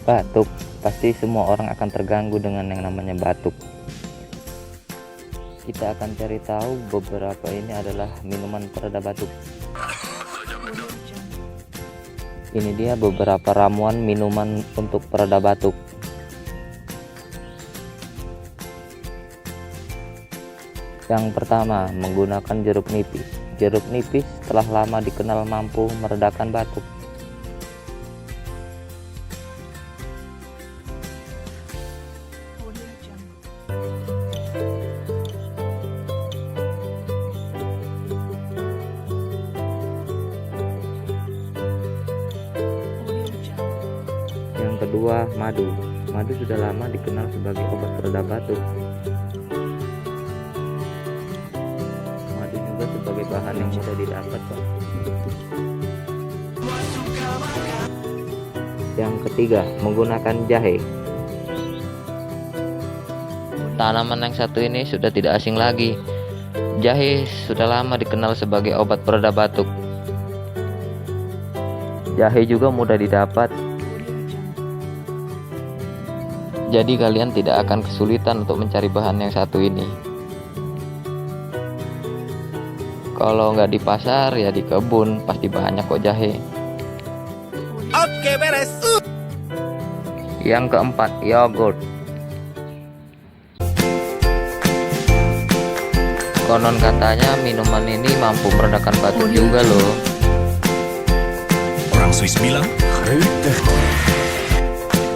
Batuk, pasti semua orang akan terganggu dengan yang namanya batuk. Kita akan cari tahu beberapa ini adalah minuman pereda batuk. Ini dia beberapa ramuan minuman untuk pereda batuk. Yang pertama, menggunakan jeruk nipis. Jeruk nipis telah lama dikenal mampu meredakan batuk. Yang kedua, madu. Madu sudah lama dikenal sebagai obat pereda batuk. Madu juga sebagai bahan yang mudah didapat, Pak. Yang ketiga, menggunakan jahe. Tanaman yang satu ini sudah tidak asing lagi. Jahe sudah lama dikenal sebagai obat pereda batuk. Jahe juga mudah didapat. Jadi kalian tidak akan kesulitan untuk mencari bahan yang satu ini. Kalau nggak di pasar ya di kebun, pasti banyak kok jahe. Oke, beres. Yang keempat, yogurt. Konon katanya minuman ini mampu meredakan batuk juga loh. Orang Swiss bilang,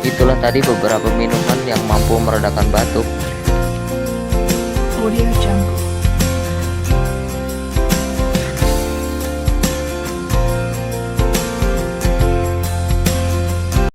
Itulah tadi beberapa minuman yang mampu meredakan batuk. Audio Jungle.